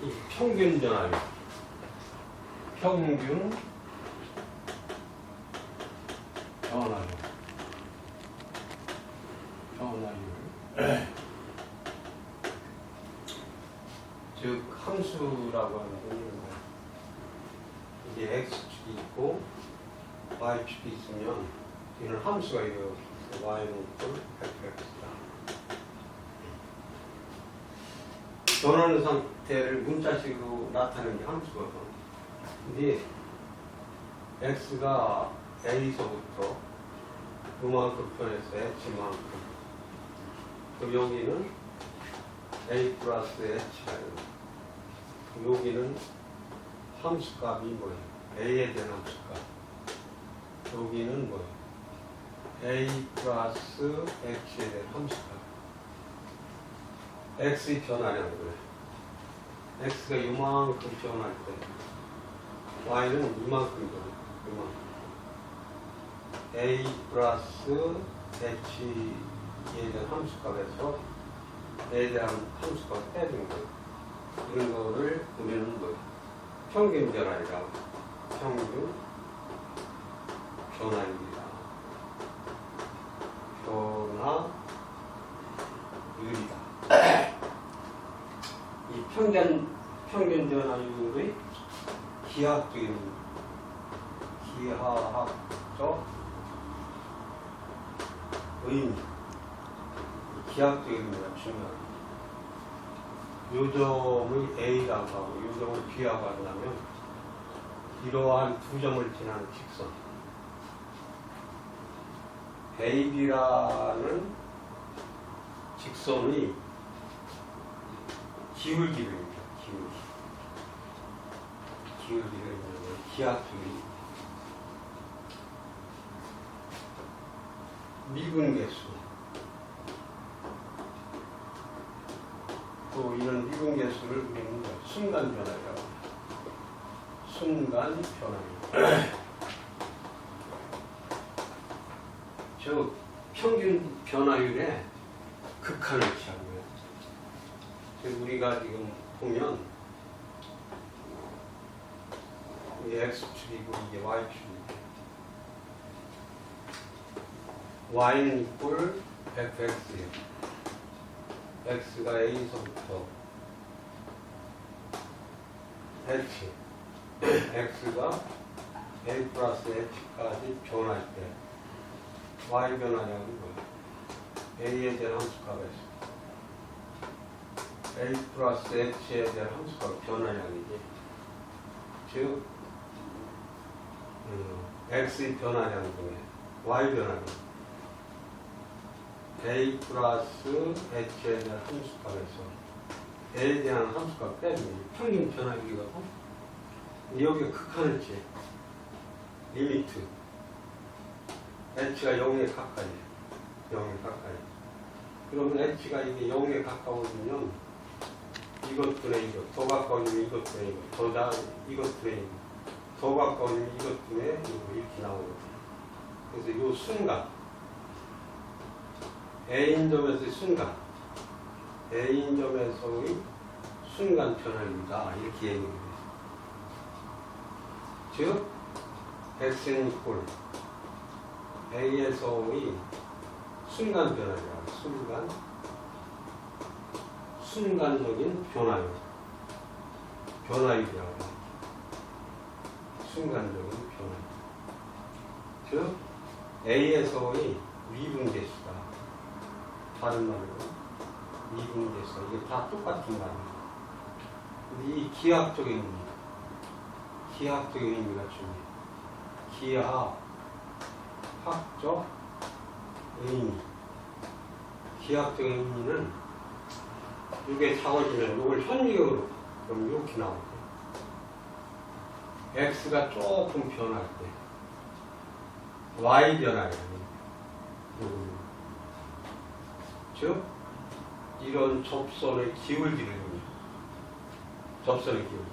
이 평균 전압이 평균 전압 즉 함수라고 하는 건 이게 x축이 있고 y축이 있으면 이는 함수가 이거 y는 equal 100x다. 변하는 상태를 문자식으로 나타내는 게 함수거든. 근데 x가 a서부터 요만큼 변해서 h만큼, 그럼 여기는 a 플러스 h가 있고, 여기는 함수값이 뭐예요? a에 대한 함수값. 여기는 뭐예요? a 플러스 h에 대한 함수값. x의 변화량을 그래. x가 요만큼 변할 때 y는 이만큼 변해. 이만큼. a 플러스 h에 대한 함수값에서 a에 대한 함수값을 빼준 거예요. 이런 거를 우리는 뭐 평균 변화이라고. 평균 변화입니다. 변화율이다. 이 평균 변화율의 기하학적 의미, 기하학적 의미가 중요합니다. 요점의 A라고 하고 요점을 B라고 한다면 이러한 두 점을 지나는 직선 AB라는 직선의 기울기입니다. 기울기를 기하학적인 미분계수, 또 이런 미분계수를 우리는 순간 변화라고 합니다. 순간 변화입니다. 즉 평균 변화율의 극한을 취한 거예요. 즉 우리가 지금 보면 이게 x축이고 이게 y축이고, y는 equal 100x예요. x가 a서부터 h, x가 a 플러스 h까지 변할 때 y 변화량은 뭐예요? a에 대한 함수값에서 a 플러스 h에 대한 함수값 변화량이지. 즉 x의 변화량 중에 y 변화량 a 플러스 h에 대한 함수값에서 a에 대한 함수값 빼주면 평균 변화율이거든. 여기가 극한을 지 리미트 h가 0에 가까이 0에 가까이. 그러면 h가 이게 0에 가까워지면 이것분의 이것, 더 가까워지면 이것분의 이것, 이것분의 이것, 더 가까워지면 이것분의 이것, 이렇게 나오거든요. 그래서 이 순간 A인점에서의 순간, A인점에서의 순간 변화입니다. 이렇게 얘기해요. 즉, x는 equal A에서의 순간 변화입니다. 순간적인 변화율. 변화율이라고 합니다. 순간적인 변화율. 즉, A에서의 미분계수다. 다른 말로 미분계수. 이게 다 똑같은 말입니다. 근데 이 기하학적인 의미, 기하학적인 의미가 중요해요. 기하학적 의미. 기하학적인 의미는 이게 작아지면 이걸 현미경으로 그럼 이렇게 나오고, x가 조금 변할 때 y 변화량이, 즉 이런 접선의 기울기를 의미해요. 접선의 기울기.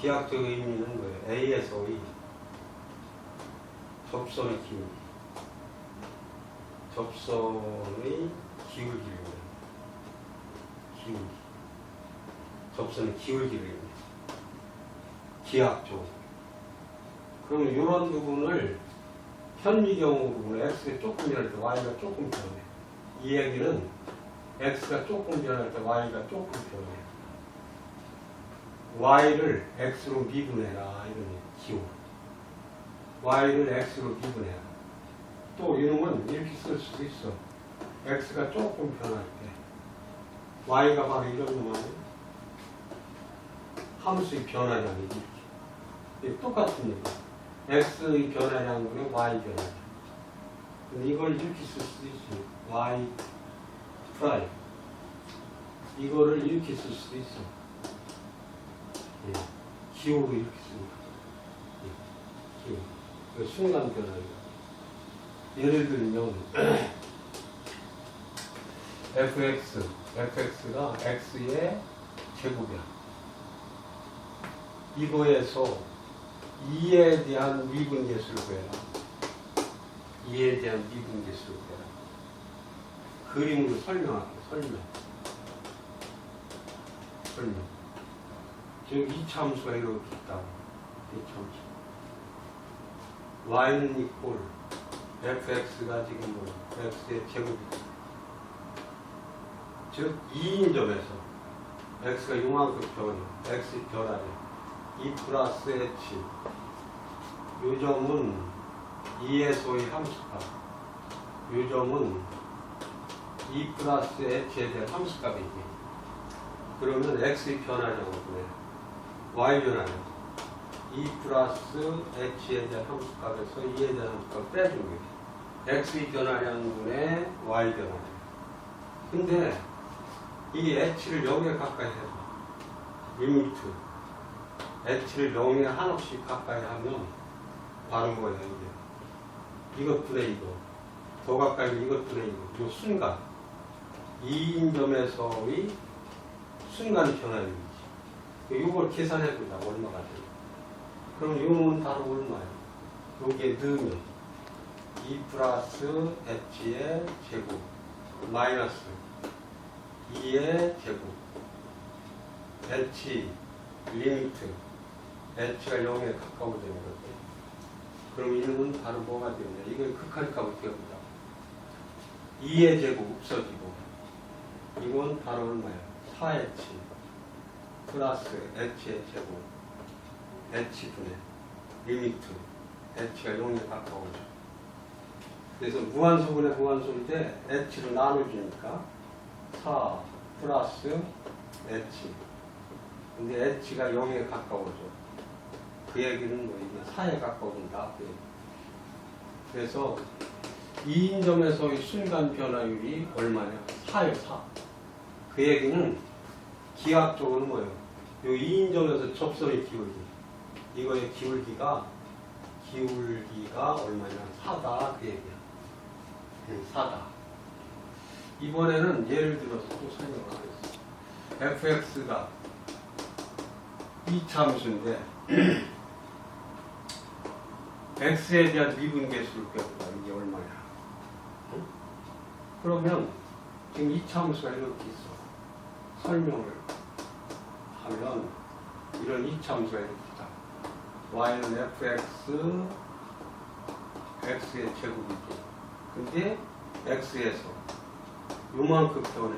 기하학적 의미는 뭐예요? A에서의 접선의 기울기. 접선의 기울기를 의미해요. 기울기. 접선은 기울기를 기하죠. 그러면 이런 부분을 현미경으로 보면 x가 조금 변할 때 y가 조금 변해. 이 얘기는 x가 조금 변할 때 y가 조금 변해. y를 x로 미분해라 이런 기호. y를 x로 미분해라. 또 이놈은 이렇게 쓸 수도 있어. x가 조금 변할 때 y가 바로 이런 놈 아니야? 함수의 변화량이 이렇게. 이게 똑같은 얘기야. x의 변화량분의 y 변화량. 근데 이걸 이렇게 쓸 수도 있어. y 프라임. 이거를 이렇게 쓸 수도 있어. 예. 기호로 이렇게 씁니다. 예. 기호. 그 순간 변화량. 예를 들면 fx가 x의 제곱이야. 이거에서 2에 대한 미분계수를 구해라. 2에 대한 미분계수를 구해라. 그림으로 설명할게. 설명. 즉 이차함수가 이렇게 있다고. 이차함수. y는 이꼴 fx가 지금 뭐 x의 제곱이다. 즉 2인 점에서 x가 요만큼 변해. x의 변화량 2 플러스 h. 요 점은 2에서의 함수값. 요 점은 2 플러스 h에 대한 함수값이지. 그러면 x의 변화량을 보내. y 변화량 2 플러스 h에 대한 함수값에서 2에 대한 함수값을 빼준 거지. x의 변화량분의 y 변화량. 근데 이 h를 0에 가까이 해서 리미트 h를 0에 한없이 가까이 하면 바로 뭐야 이게. 이것분의 이거. 더 가까이 이것분의 이거. 요 순간 2인 점에서의 순간 변화량이지. 이걸 계산해보자. 얼마가 돼. 그럼 요 놈은 바로 얼마야? 여기에 넣으면 2 플러스 h의 제곱 마이너스 2의 제곱 h 리미트 h가 0에 가까워지는 거지. 그럼 이놈은 바로 뭐가 되느냐? 이걸 극한값을 띄워보자. 2의 제곱 없어지고 이건 바로 얼마야? 4h 플러스 h의 제곱 h분의 리미트 h가 0에 가까워져. 그래서 무한소분의 무한소인데 h로 나눠주니까 4 플러스 h. 근데 h가 0에 가까워져. 그 얘기는 뭐 이게 4에 가까워진다. 그래서 2인점에서의 순간 변화율이 얼마냐? 4예요, 4. 그 얘기는 기하학적으로 뭐예요? 요 2인점에서 접선의 기울기. 이거의 기울기가 얼마냐? 4다. 그 얘기야. 4다. 이번에는 예를 들어서 또 설명을 하겠습니다. fx가 이차함수인데 x에 대한 미분계수를 빼보자. 이게 얼마냐? 응? 그러면 지금 이차함수가 이렇게 있어. 설명을 하면 이런 이차함수가 이렇게 있다. y는 fx x의 제곱이지. 근데 x에서 요만큼 변해.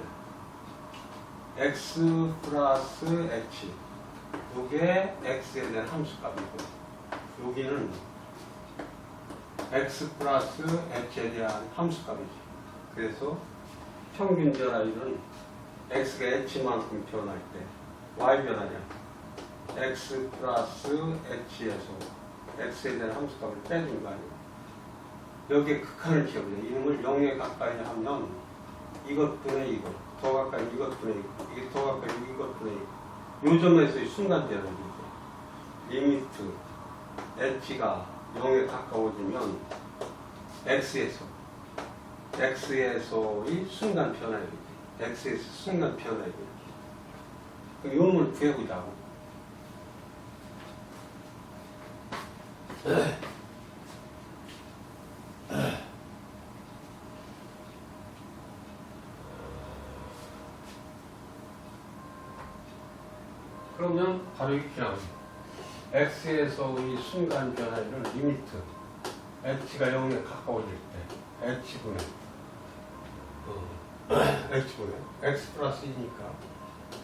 x 플러스 h. 요게 x에 대한 함수값이고, 여기는 x 플러스 h에 대한 함수값이지. 그래서 평균 변화율은 x가 h만큼 변할 때 y 변화량 x 플러스 h에서 x에 대한 함수값을 빼준 거 아니에요. 여기에 극한을 키워보자. 이놈을 0에 가까이 하면 이것분의 이것, 더 가까이 이것분의 이것, 이게 더 가까이 이것분의 이것. 요 점에서의 순간 변화율이죠. 리미트 h가 0에 가까워지면 x에서의 순간 변화율이지. x에서 순간 변화율이지. 그럼 요 놈을 구해보자고. 그러면 바로 이렇게 나오죠. x에서의 순간 변화율은 리미트 h가 0에 가까워질 때 h분의 h분의 x 플러스 2니까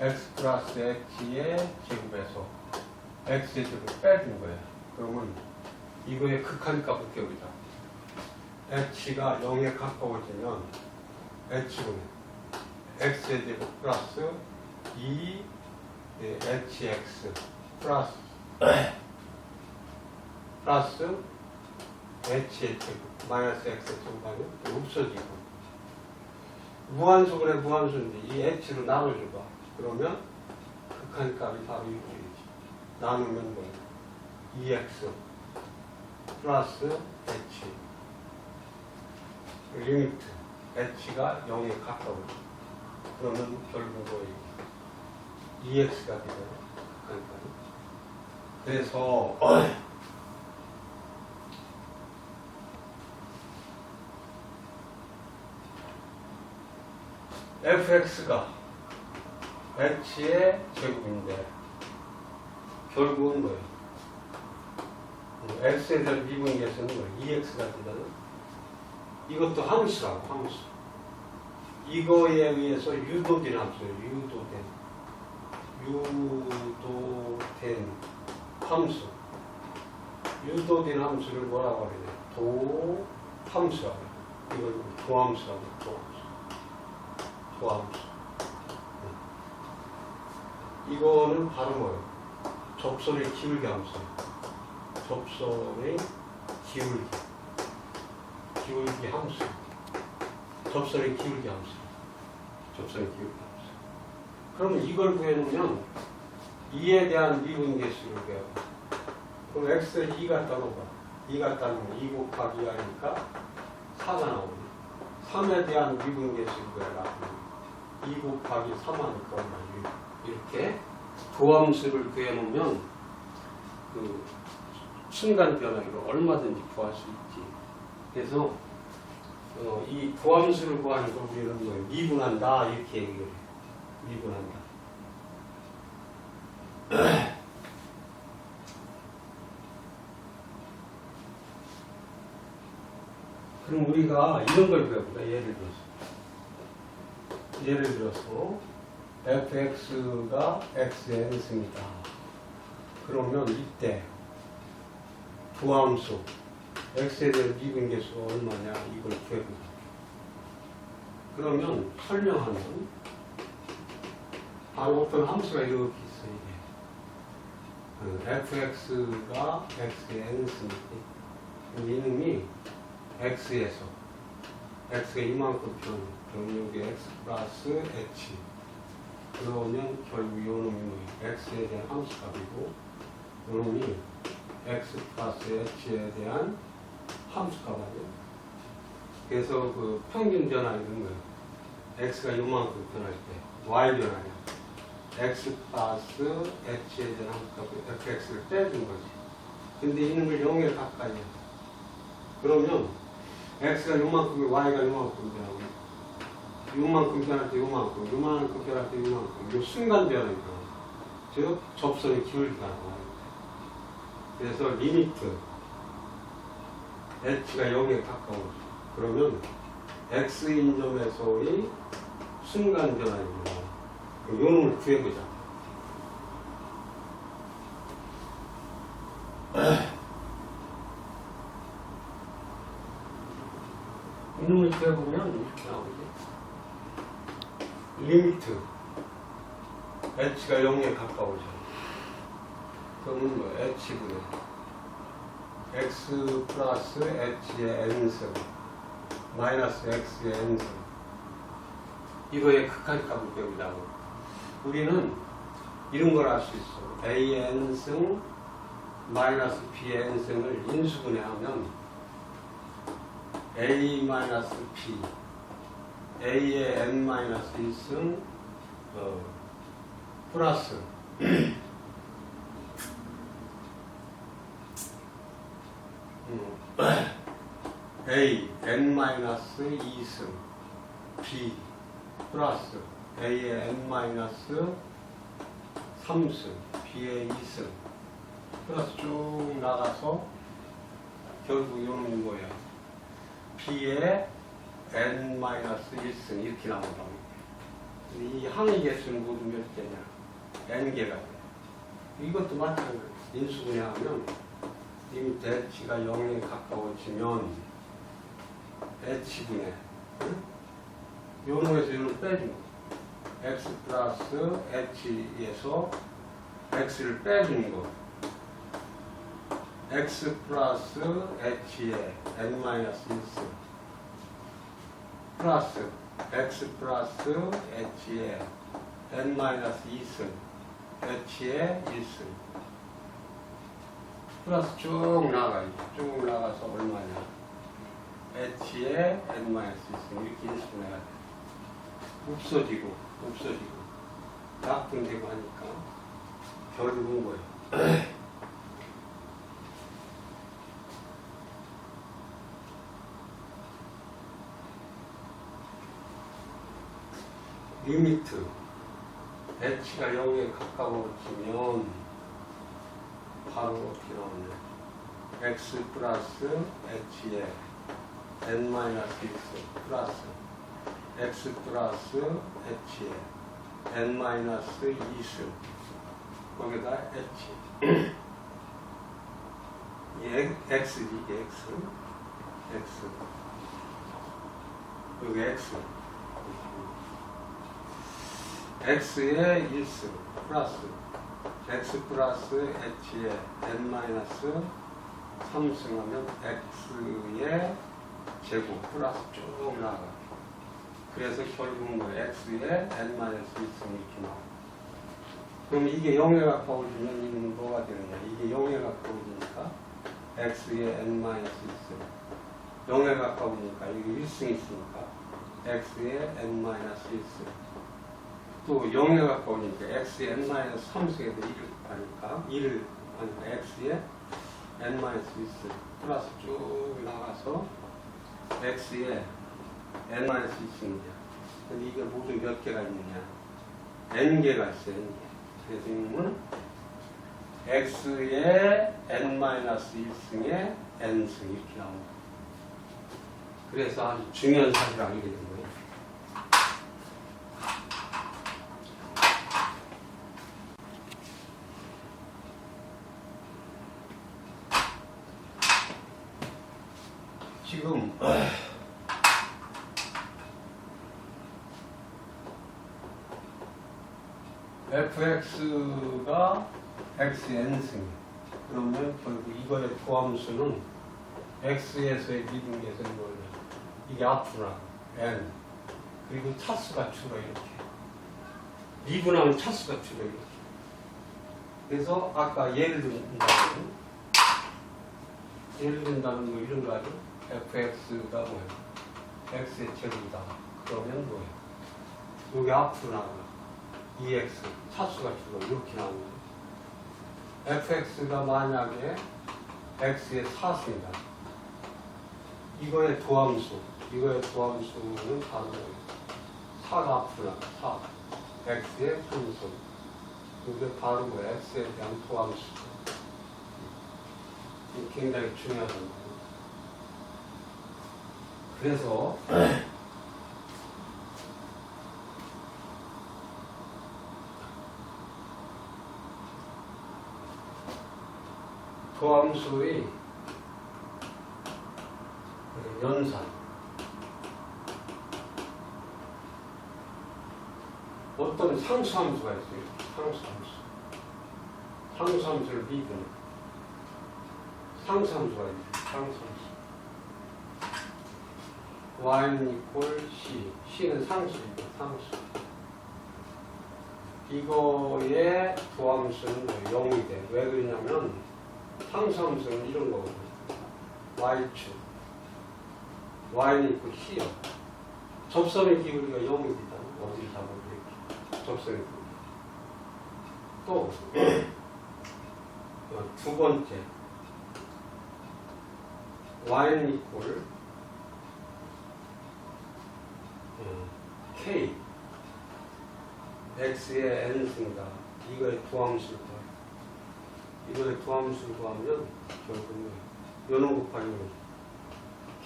x 플러스 h의 제곱에서 x의 제곱을 빼준 거예요. 그러면 이거의 극한값을 깨우자. h가 0에 가까워지면 h분의 x의 제곱 플러스 2 hx 플러스 h의 제곱 마이너스 x의 제곱하면 없어지고 무한수분의 무한수인데 이 h로 나눠줘봐. 그러면 극한값이 바로 이렇게 되지. 나누면 뭐야? 2x 플러스 h 리미트 h가 0에 가까워져. 그러면 결국 거의 2x가 되잖아. 극한값이. 그래서 fx가 h의 제곱인데 결국은 뭐예요? x에 대한 미분계수는 뭐예요? 2x가 되잖아. 이것도 함수라고, 함수. 이거에 의해서 유도된 함수예요. 유도된 함수. 유도된 함수를 뭐라고 하냐? 도함수라고. 이걸 도함수라고, 도함수. 이거는 바로 뭐예요? 접선의 기울기 함수. 접선의 기울기 함수. 접선의 기울기 함수. 접선의 기울기 함수. 그러면 이걸 구해놓으면 2에 대한 미분계수를 구해요. 그럼 x를 2 갖다 놓아봐. 2 갖다 놓으면 2 곱하기 2하니까 4가 나오네. 3에 대한 미분계수를 구해라. 2 곱하기 3하니까 얼마? 이렇게 도함수를 구해놓으면 그 순간 변화율을 얼마든지 구할 수 있지. 그래서 이 도함수를 구하는 걸 우리는 뭐 미분한다 이렇게 얘기를 해. 미분한다. 그럼 우리가 이런 걸 배워보자. 예를 들어서 fx가 x의 n승이다. 그러면 이때 도함수 x에 대한 미분계수가 얼마냐 이걸 구해보자. 그러면 설명하면 바로 어떤 함수가 이렇게 있어. 이게 fx가 x의 n승이지. 이놈이 x에서 x가 이만큼 표현. 그럼 여기 x 플러스 h. 그러면 결국 이 놈이 뭐예요? x에 대한 함수값이고 이 놈이 x 플러스 h에 대한 함수값이에요. 그래서 그 평균 변화율은 뭐예요? x가 요만큼 변할 때 y 변화량 x 플러스 h에 대한 함수값을 fx를 빼준 거지. 근데 이놈을 0에 가까이 해. 그러면 x가 요만큼이고 y가 요만큼 변하고 요만큼 변할 때 요만큼 변할 때 요만큼 요 순간 변화니까 즉 접선의 기울기가 나와요. 그래서 리미트 h가 0에 가까워. 그러면 x인 점에서의 순간 변화입니다. 요 놈을 구해보자. 이놈을 구해보면 이렇게 나오지. 리미트 h가 0에 가까워져. 그러면 뭐 h분의 x 플러스 h의 n승 마이너스 x의 n승 이거의 극한값을 배우자고. 우리는 이런 걸 알 수 있어. a의 n승 마이너스 b의 n승을 인수분해하면 a 마이너스 b a의 n 마이너스 1승 플러스 a n 마이너스 2승 b 플러스 a의 n 마이너스 3승, B의 2승. 플러스 쭉 나가서 결국 이거는 뭐야? B의 n-1승 이렇게 나온다고. 이 항의 개수는 모두 몇 개냐? n개가 돼. 이것도 마찬가지야. 인수분해하면 이 밑에 h가 0에 가까워지면 h분해. 응? 요놈에서 요놈 빼주는 거. x 플러스 h에서 x를 빼주는 거. x 플러스 h에 n-1승 플러스 x 플러스 h에 n-2승 h에 1승 플러스 쭉 나가요. 쭉 나가서 얼마냐? h에 n-2승 이렇게 인수분해가 돼. 없어지고 약분되고 하니까 결국은 뭐예요? 리미트 h가 0에 가까워지면 바로 어떻게 나오냐? x 플러스 h에 n-1승 플러스 x 플러스 h에 n-2승 거기다 h 이 x지 이게 x 여기 x의 1승 플러스 x 플러스 h에 n-3승 하면 x의 제곱 플러스 쭉 나가. 그래서 결국은 뭐 x의 n-1승 이렇게 나와. 그럼 이게 0에 가까워지면 이는 뭐가 되느냐? 이게 0에 가까워지니까 x의 n-1승 0에 가까우니까 이게 1승 있으니까 x의 n-1승 또 0에 가까우니까 x의 n-3승에도 1을 하니까 1을 하니까 x의 n-1승 플러스 쭉 나가서 x의 n-2승이야. 근데 이게 모두 몇 개가 있느냐? n개가 있어요. n개. 그래서 이놈은 x의 n-1승에 n승 이렇게 나옵니다. 그래서 아주 중요한 사실을 알게 된 거예요. 지금 fx가 xn승 그러면 결국 이거의 도함수는 x에서의 미분계에서는 뭐냐? 이게 앞으로 n 그리고 차수가 줄어 이렇게 미분하면 차수가 줄어 이렇게. 그래서 아까 예를 든다는 뭐 이런 거 아니야? fx가 뭐야? x의 제곱이다. 그러면 뭐야? 여기 앞으로 나가 2x 차수가 줄어 이렇게 나오는 거야. fx가 만약에 x의 4승이다. 이거의 도함수는 바로 4가 앞으로 나가 4 x의 3승 이게 바로 뭐야? x에 대한 도함수. 이게 굉장히 중요하단 말이에요. 그래서 도함수의 연산 어떤 상수함수가 있어요. 상수함수를 미분 상수함수가 있어요. 상수함수 y는 equal c c는 상수입니다. 상수 이거의 도함수는 0이 돼. 왜 그러냐면 상수함수는 이런 거거든요. y축 y는 equal c요. 접선의 기울기가 0입니다. 어디를 잡아도 이렇게 접선의 기울기. 또 두 번째 y는 equal k x의 n승이다. 이거의 도함수를 구하라. 이거의 도함수를 구하면 결국은 요놈 곱하기 요놈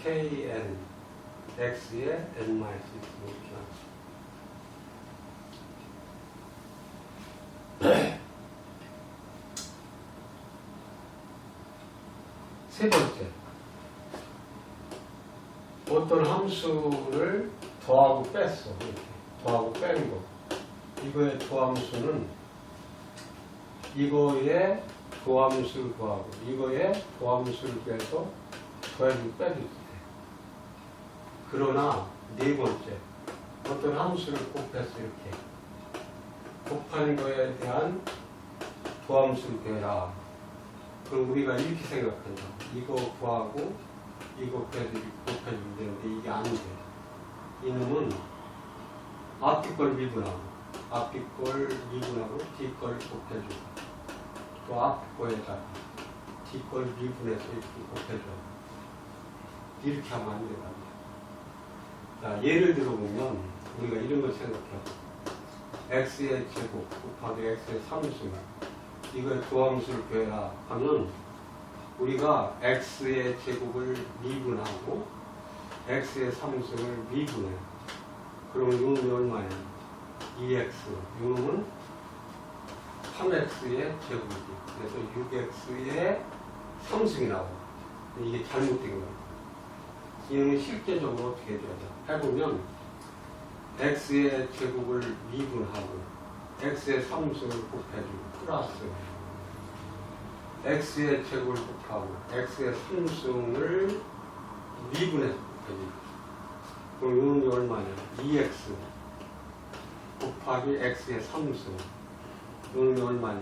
kn x의 n-1 이렇게 하죠. 세 번째, 어떤 함수를 더하고 뺐어. 이렇게 더하고 빼는 거. 이거의 도함수는 이거의 도함수를 구하고 이거의 도함수를 빼서 더해주고 빼도 돼. 그러나 네 번째, 어떤 함수를 곱해서 이렇게 곱하는 거에 대한 도함수를 구해라. 그럼 우리가 이렇게 생각한다. 이거 구하고 이거 곱해서 곱해주면 되는데 이게 안 돼. 이놈은 앞뒤 걸 미분하고 앞뒤 걸 미분하고 뒤 걸 곱해주고 또 앞 거에다가 뒤 걸 미분해서 이렇게 곱해줘. 이렇게 하면 안 된다. 자, 예를 들어보면 우리가 이런 걸 생각해요. x의 제곱 곱하기 x의 3승 이거의 도함수를 구해라 하면 우리가 x의 제곱을 미분하고 x의 3승을 미분해. 그럼 이놈이 얼마야? 2x. 이놈은 3x의 제곱이지. 그래서 6x의 3승이 나와. 이게 잘못된 거야. 이놈은 실제적으로 어떻게 해줘야 돼? 해보면 x의 제곱을 미분하고 x의 3승을 곱해주고 플러스 x의 제곱을 곱하고 x의 3승을 미분해서 곱해주고 그럼 이놈이 얼마냐? 2x 곱하기 x의 3승 이놈이 얼마냐?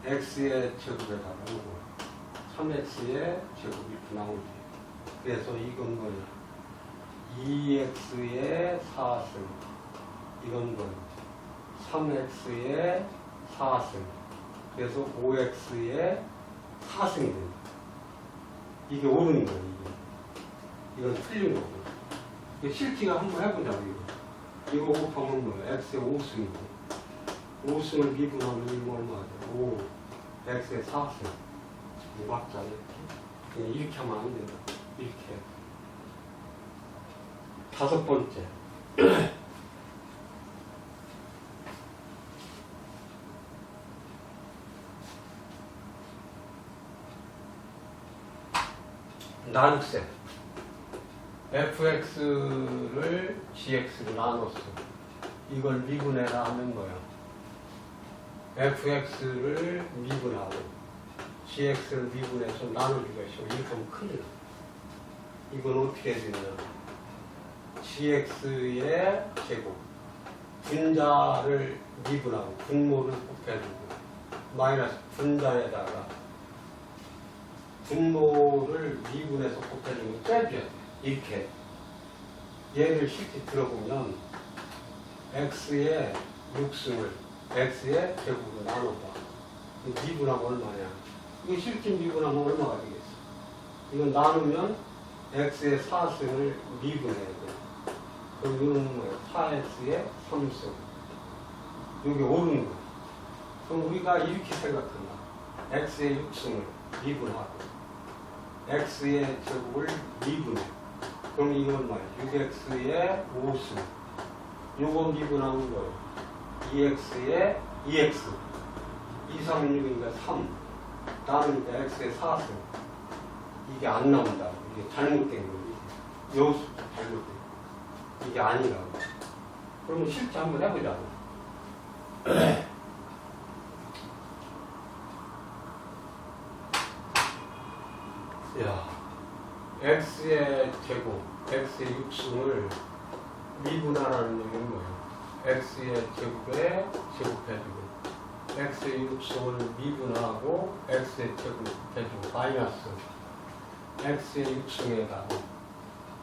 x의 제곱에다가 이거 3x의 제곱 이렇게 나오지. 그래서 이건 뭐냐? 2x의 4승 이건 뭐냐? 3x의 4승 그래서 5x의 4승이 됩니다. 이게 옳은 거예요. 이건 틀린 거고. 실기가 한번 해보자고. 이거 곱하면 뭐예요? x의 5승이고 5승을 미분하면 이거 얼마죠? 5 x의 4승 이거 맞잖아요. 이렇게 하면 안 된다. 이렇게. 다섯 번째. 나눗셈. fx를 gx로 나눴어. 이걸 미분해라 하는 거야. fx를 미분하고 gx를 미분해서 나누기가 있어. 이렇게 하면 큰일 나. 이건 어떻게 해야 되냐. gx의 제곱. 분자를 미분하고 분모를 곱해주고 마이너스 분자에다가 분모를 미분해서 곱해주면 빼줘야 돼. 이렇게. 얘를 쉽게 들어보면 x의 6승을 x의 제곱으로 나눠봐. 미분하면 얼마냐? 이거 실제 미분하면 얼마가 되겠어? 이건 나누면 x의 4승을 미분해야 돼. 그럼 이거는 뭐예요? 4x의 3승. 이게 옳은 거야. 그럼 우리가 이렇게 생각한다. x의 6승을 미분하고 x의 제곱을 미분해. 그럼 이건 뭐예요? 6x의 5승. 요거 미분하는 거예요. 2x의 2x. 2, 3, 6이니까 3. 나누니까 x의 4승. 이게 안 나온다. 이게 잘못된 거예요. 요수도 잘못된 이게 아니라고. 그러면 실제 한번 해보자고. 야, x의 제곱, x의 6승을 미분하라는 얘기는 뭐예요? x의 제곱에 제곱해주고 x의 6승을 미분하고 x의 제곱을 곱해주고 마이너스 x의 6승에다가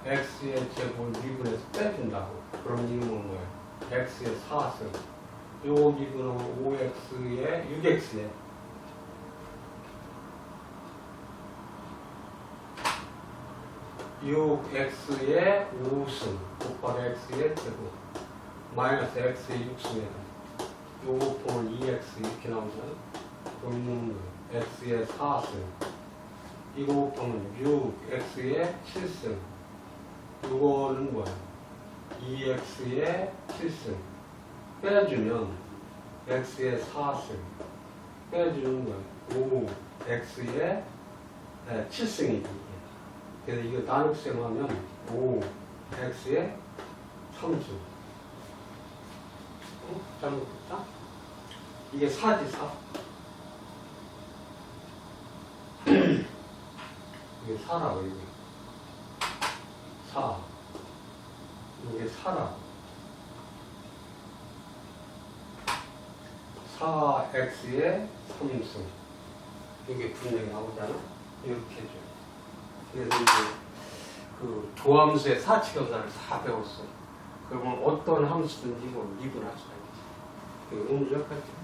x의 제곱을 미분해서 빼준다고. 그럼 이놈은 뭐예요? x의 4승. 요 미분하면 5x의 6x의 6x의 5승 곱하기 x의 제곱 마이너스 x의 6승에다 요거 곱하면 2x 이렇게 나오잖아. 그럼 x의 4승. 이거 곱하면 6x의 7승. 이거는 뭐야? 2x의 7승. 빼주면 x의 4승. 빼주는 거야. 5x의 7승이지. 그래서 이거 나눗셈하면 5x의 3승. 잘못했다? 이게 4지 4. 이게 4라고 이게 4. 이게 4라고 4x의 3승. 이게 분명히 나오잖아. 이렇게 해줘요. 그래서 이제 그 조함수의 사칙연산을 다 배웠어. 그러면 어떤 함수든지 뭐 미분할 수가 있지. 오늘 여기까지.